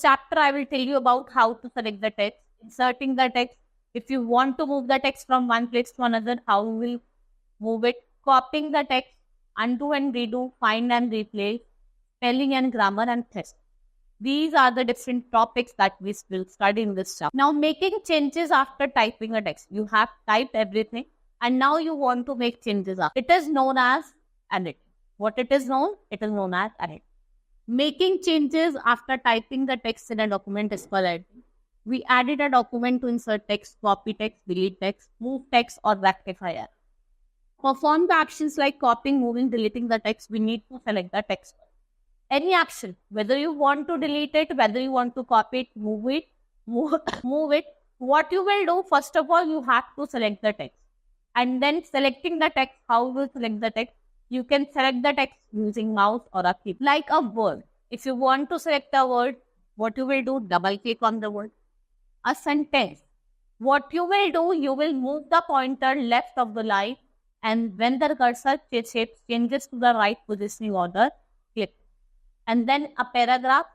chapter, I will tell you about how to select the text, inserting the text. If you want to move the text from one place to another, how you will move it, copying the text, undo and redo, find and replace, spelling and grammar, and test. These are the different topics that we will study in this chapter. Now, making changes after typing a text. You have typed everything and now you want to make changes after. It is known as edit. What it is known? It is known as edit. Making changes after typing the text in a document is called editing. We added a document to insert text, copy text, delete text, move text, or rectify error. Perform the actions like copying, moving, deleting the text. We need to select the text. Any action, whether you want to delete it, whether you want to copy it, move it. What you will do, first of all, you have to select the text. And then selecting the text, how you will select the text? You can select the text using mouse or a keyboard. Like a word. If you want to select a word, what you will do? Double click on the word. A sentence. What you will do, you will move the pointer left of the line, and when the cursor shape changes to the right positioning order, click. And then a paragraph,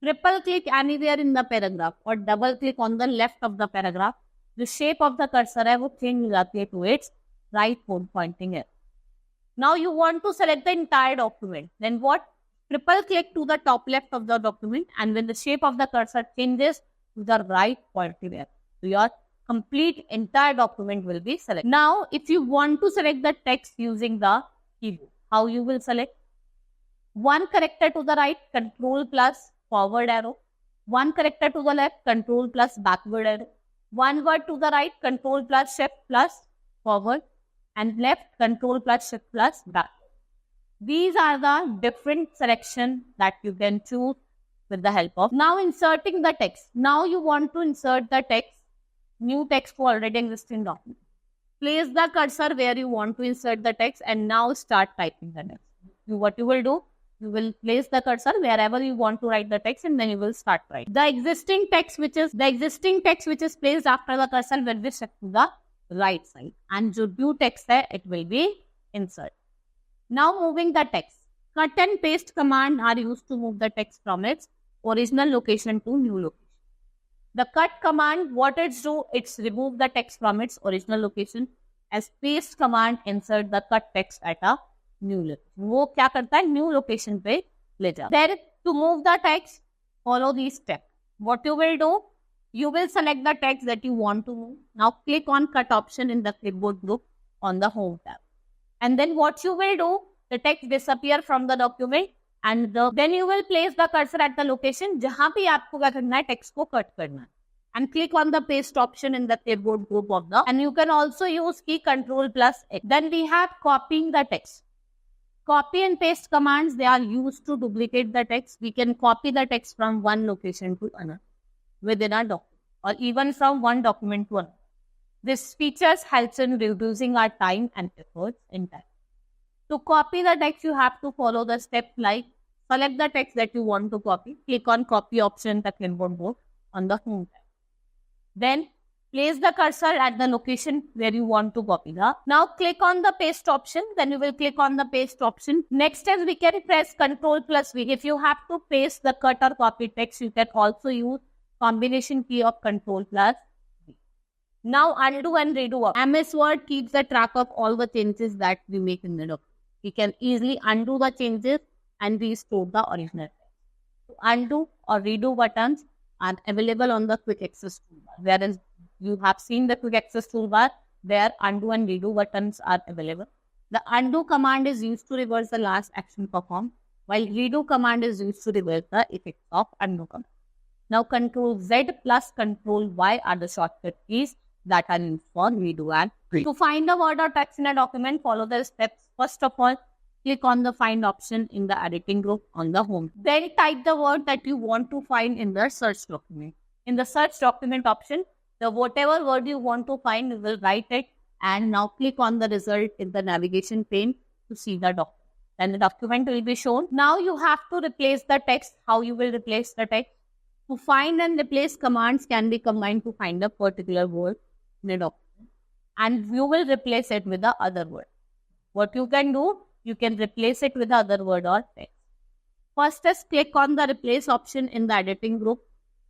triple click anywhere in the paragraph or double click on the left of the paragraph. The shape of the cursor will change to its right pointing here. Now you want to select the entire document. Then what? Triple click to the top left of the document, and when the shape of the cursor changes to the right pointing here, so your complete entire document will be selected. Now, if you want to select the text using the keyboard, how you will select? One character to the right, control plus forward arrow. One character to the left, control plus backward arrow. One word to the right, control plus shift plus forward. And left, control plus shift plus back. These are the different selections that you can choose with the help of. Now inserting the text. Now you want to insert the text, new text for already existing document. Place the cursor where you want to insert the text and now start typing the text. What you will do? You will place the cursor wherever you want to write the text and then you will start writing. The existing text which is placed after the cursor will be shift to the right side, and जो new text है, it will be insert. Now moving the text. Cut and paste command are used to move the text from its original location to new location. The cut command, what it do, it's remove the text from its original location. As paste command, insert the cut text at a new location. वो क्या करता है? New location पे ले जाता है. Then to move the text, follow these steps. What you will do? You will select the text that you want to move. Now click on cut option in the clipboard group on the home tab. And then what you will do, the text disappear from the document and then you will place the cursor at the location जहाँ पे आपको क्या करना है, text को cut करना है. And click on the paste option in the clipboard group of the, and you can also use key control plus X. Then we have copying the text. Copy and paste commands, they are used to duplicate the text. We can copy the text from one location to another within a document or even from one document to another. This features helps in reducing our time and efforts in time. To copy the text, you have to follow the steps like select the text that you want to copy. Click on copy option in the clipboard board on the home tab. Then place the cursor at the location where you want to copy the. Now click on the paste option. Then you will click on the paste option. Next step, we can press Ctrl plus V. If you have to paste the cut or copy text, you can also use combination key of Ctrl plus V. Now undo and redo. MS Word keeps the track of all the changes that we make in the document. We can easily undo the changes and restore the original text. To undo or redo buttons are available on the quick access toolbar. Whereas you have seen the quick access toolbar, there undo and redo buttons are available. The undo command is used to reverse the last action performed, while redo command is used to reverse the effect of undo command. Now Ctrl Z plus Ctrl Y are the shortcut keys that are used for redo and redo. To find a word or text in a document, follow the steps. First of all, click on the find option in the editing group on the home. Then type the word that you want to find in the search document. In the search document option, the whatever word you want to find, you will write it and now click on the result in the navigation pane to see the document. Then the document will be shown. Now you have to replace the text. How you will replace the text? To find and replace commands can be combined to find a particular word in a document, and you will replace it with the other word. What you can do, you can replace it with the other word or text. First is click on the replace option in the editing group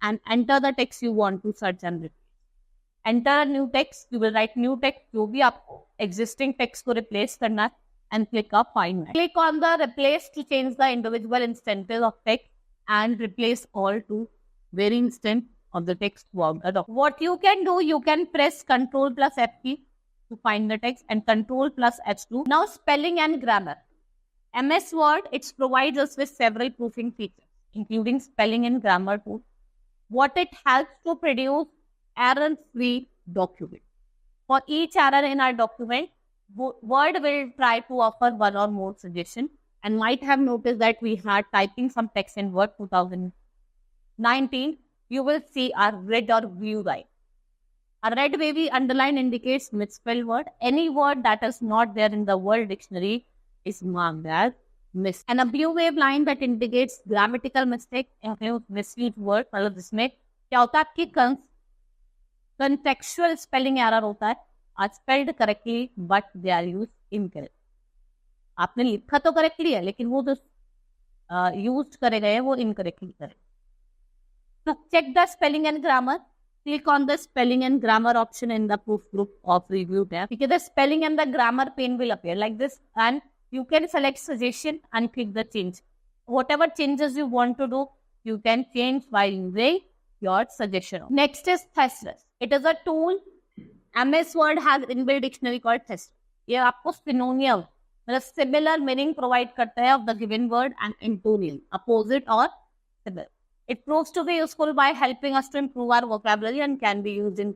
and enter the text you want to search and replace. Enter a new text, you will write new text, जो भी आपको existing text को replace करना है, and click up find. Click on the replace to change the individual instances of text and replace all to very instant of the text throughout the document. What you can do, you can press Ctrl plus F key to find the text and Ctrl plus H to. Now spelling and grammar. MS Word, it provides us with several proofing features, including spelling and grammar too. What it helps to produce error-free document. For each error in our document, Word will try to offer one or more suggestions, and might have noticed that we had typing some text in Word 2019. You will see a red or blue line. A red wavy underline indicates misspelled word. Any word that is not there in the Word dictionary is marked as miss. And a blue wave line that indicates grammatical mistake, misused word. मतलब जिसमें क्या होता है आपकी contextual spelling error होता है, are spelled correctly but they are used incorrectly. आपने लिखा तो correctly है लेकिन वो जो used करे गए वो incorrectly करे. So check the spelling and grammar. Click on the spelling and grammar option in the proof group of review tab. Because the spelling and the grammar pane will appear like this, and you can select suggestion and click the change. Whatever changes you want to do, you can change by using your suggestion. Next is Thesaurus. It is a tool. MS Word has inbuilt dictionary called Thesaurus. ये आपको synonym, मतलब similar meaning provide करता है of the given word and antonym, opposite or similar. It proves to be useful by helping us to improve our vocabulary and can be used in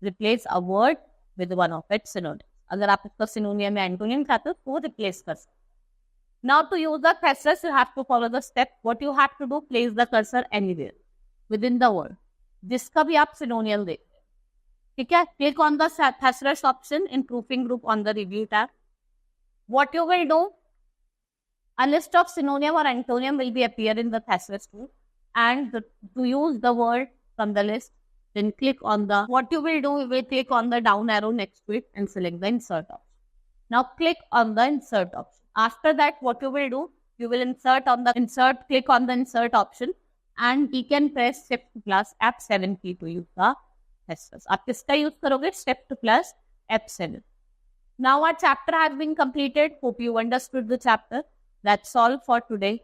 replace a word with one of its synonyms. अगर आप इसका synonym या antonym चाहते हो तो replace कर सकते. Now to use the thesaurus, you have to follow the step. What you have to do, place the cursor anywhere within the word. जिसका भी आप synonym देते हैं. ठीक है? Click on the thesaurus option in proofing group on the review tab. What you will do, a list of synonym or antonym will be appear in the thesaurus tool. And to use the word from the list, then click on the, what you will do, you will click on the down arrow next to it and select the insert option. Now click on the insert option. After that, what you will do, you will click on the insert option and you can press shift plus F7 key to use the thesaurus. आप किसका use करोगे? Shift plus F7. Now our chapter has been completed. Hope you understood the chapter. That's all for today.